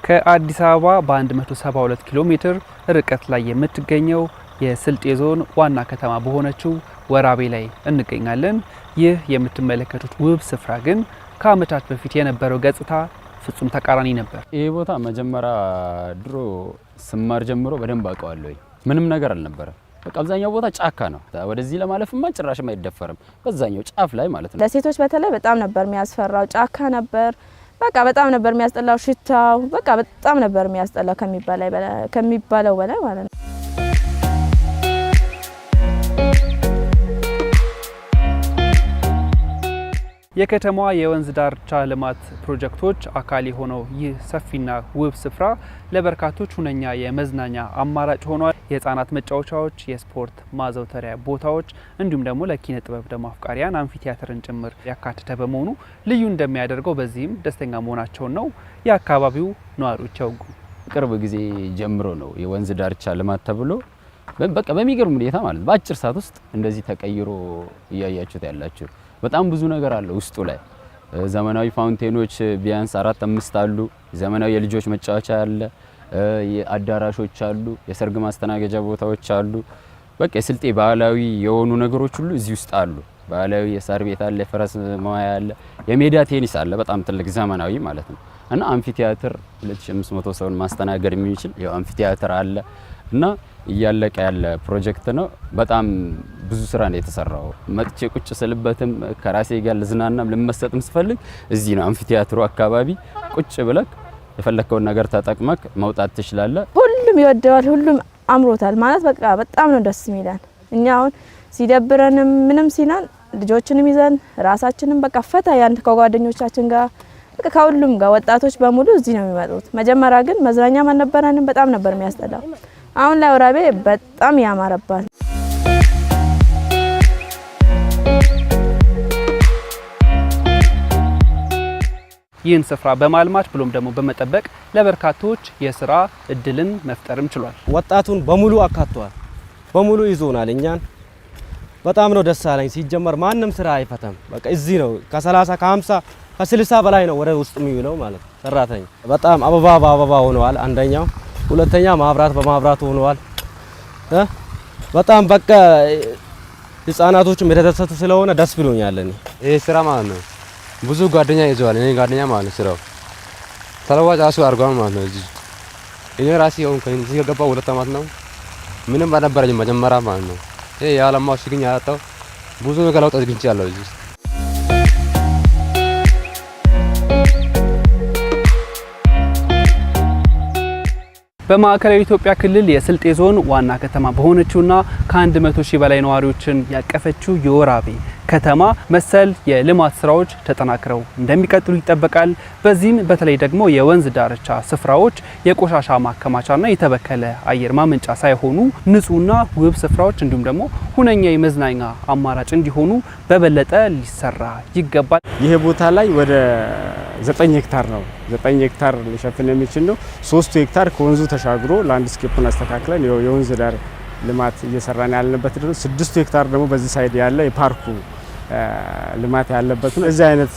ከአዲስ አበባ በ172 ኪሎ ሜትር ርቀት ላይ የምትገኘው የስልጤ ዞን ዋና ከተማ በሆነችው ወራቤ ላይ እንገኛለን። ይህ የምትመለከቱት ውብ ስፍራ ግን ከዓመታት በፊት የነበረው ገጽታ ፍጹም ተቃራኒ ነበር። ይሄ ቦታ መጀመሪያ ድሮ ስማር ጀምሮ በደንብ አውቀዋለሁ። ምንም ነገር አልነበረም። በቃ አብዛኛው ቦታ ጫካ ነው። ወደዚህ ለማለፍማ ጭራሽም አይደፈርም። በዛኛው ጫፍ ላይ ማለት ነው። ለሴቶች በተለይ በጣም ነበር የሚያስፈራው። ጫካ ነበር። በቃ በጣም ነበር የሚያስጠላው ሽታው። በቃ በጣም ነበር የሚያስጠላው ከሚባለው በላይ ማለት ነው። የከተማዋ የወንዝ ዳርቻ ልማት ፕሮጀክቶች አካል የሆነው ይህ ሰፊና ውብ ስፍራ ለበርካቶች ሁነኛ የመዝናኛ አማራጭ ሆኗል። የህፃናት መጫወቻዎች፣ የስፖርት ማዘውተሪያ ቦታዎች እንዲሁም ደግሞ ለኪነ ጥበብ ደግሞ አፍቃሪያን አምፊቲያትርን ጭምር ያካተተ በመሆኑ ልዩ እንደሚያደርገው በዚህም ደስተኛ መሆናቸውን ነው የአካባቢው ነዋሪዎች ያውጉ። ቅርብ ጊዜ ጀምሮ ነው የወንዝ ዳርቻ ልማት ተብሎ በቃ በሚገርም ሁኔታ ማለት በአጭር ሰዓት ውስጥ እንደዚህ ተቀይሮ እያያችሁት ያላችሁ በጣም ብዙ ነገር አለ ውስጡ ላይ። ዘመናዊ ፋውንቴኖች ቢያንስ 4-5 አሉ። ዘመናዊ የልጆች መጫወቻ አለ፣ የአዳራሾች አሉ፣ የሰርግ ማስተናገጃ ቦታዎች አሉ። በቃ የስልጤ ባህላዊ የሆኑ ነገሮች ሁሉ እዚህ ውስጥ አሉ። ባህላዊ የሳር ቤት አለ፣ የፈረስ መዋያ አለ፣ የሜዳ ቴኒስ አለ፣ በጣም ትልቅ ዘመናዊ ማለት ነው። እና አምፊቲያትር 2500 ሰውን ማስተናገድ የሚችል ያው አምፊቲያትር አለ እና እያለቀ ያለ ፕሮጀክት ነው። በጣም ብዙ ስራ ነው የተሰራው። መጥቼ ቁጭ ስልበትም ከራሴ ጋር ልዝናናም ልመሰጥም ስፈልግ እዚህ ነው አምፊቲያትሩ አካባቢ ቁጭ ብለክ የፈለከውን ነገር ተጠቅመክ መውጣት ትችላለህ። ሁሉም ይወደዋል፣ ሁሉም አምሮታል ማለት በቃ በጣም ነው ደስ የሚለን። እኛ አሁን ሲደብረንም ምንም ሲናን ልጆችንም ይዘን ራሳችንም በቃ ፈታ ያን ከጓደኞቻችን ጋር በቃ ከሁሉም ጋር ወጣቶች በሙሉ እዚህ ነው የሚመጡት። መጀመሪያ ግን መዝናኛ ማነበረንም በጣም ነበር የሚያስጠላው። አሁን ላይ ወራቤ በጣም ያማረባል። ይህን ስፍራ በማልማት ብሎም ደግሞ በመጠበቅ ለበርካቶች የስራ እድልን መፍጠርም ችሏል። ወጣቱን በሙሉ አካቷል፣ በሙሉ ይዞናል። እኛን በጣም ነው ደስ አለኝ። ሲጀመር ማንም ስራ አይፈታም። በቃ እዚህ ነው ከ30 ከ50 ከ60 በላይ ነው ወደ ውስጥ የሚውለው ማለት ሰራተኛ። በጣም አበባ በአበባ ሆነዋል አንደኛው፣ ሁለተኛ ማብራት በማብራት ሆነዋል። በጣም በቃ ህፃናቶችም የተደሰቱ ስለሆነ ደስ ብሎኛል። እኔ ይሄ ስራ ማለት ነው ብዙ ጓደኛ ይዘዋል። እኔ ጓደኛ ማለት ስራው ተለዋጭ አሱ አርጓም ማለት ነው። እኔ ራሴ አሁን ከዚህ ከገባው 2 አመት ነው። ምንም አልነበረኝም መጀመሪያ ማለት ነው። ይሄ ያለማው ሲግኝ ያጣው ብዙ ነገር ለውጥ አግኝቻለሁ እዚህ። በማዕከላዊ ኢትዮጵያ ክልል የስልጤ ዞን ዋና ከተማ በሆነችውና ከ100 ሺህ በላይ ነዋሪዎችን ያቀፈችው የወራቤ ከተማ መሰል የልማት ስራዎች ተጠናክረው እንደሚቀጥሉ ይጠበቃል። በዚህም በተለይ ደግሞ የወንዝ ዳርቻ ስፍራዎች የቆሻሻ ማከማቻና የተበከለ አየር ማመንጫ ሳይሆኑ ንጹህና ውብ ስፍራዎች እንዲሁም ደግሞ ሁነኛ የመዝናኛ አማራጭ እንዲሆኑ በበለጠ ሊሰራ ይገባል። ይሄ ቦታ ላይ ወደ 9 ሄክታር ነው 9 ሄክታር ሊሸፍን የሚችል ነው። 3 ሄክታር ከወንዙ ተሻግሮ ላንድስኬፑን አስተካክለን የወንዝ ዳር ልማት እየሰራን ያለንበት ነው። 6 ሄክታር ደግሞ በዚህ ሳይድ ያለ የፓርኩ ልማት ያለበት ነው። እዚህ አይነት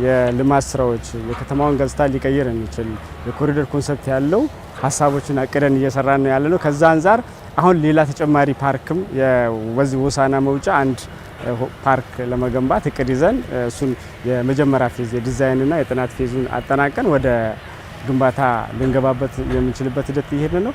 የልማት ስራዎች የከተማውን ገጽታ ሊቀይር የሚችል የኮሪደር ኮንሰፕት ያለው ሀሳቦችን አቅደን እየሰራን ነው ያለነው። ከዛ አንፃር አሁን ሌላ ተጨማሪ ፓርክም የወንዝ ወሳና መውጫ አንድ ፓርክ ለመገንባት እቅድ ይዘን እሱን የመጀመሪያ ፌዝ የዲዛይንና የጥናት ፌዙን አጠናቀን ወደ ግንባታ ልንገባበት የምንችልበት ሂደት ይሄድ ነው።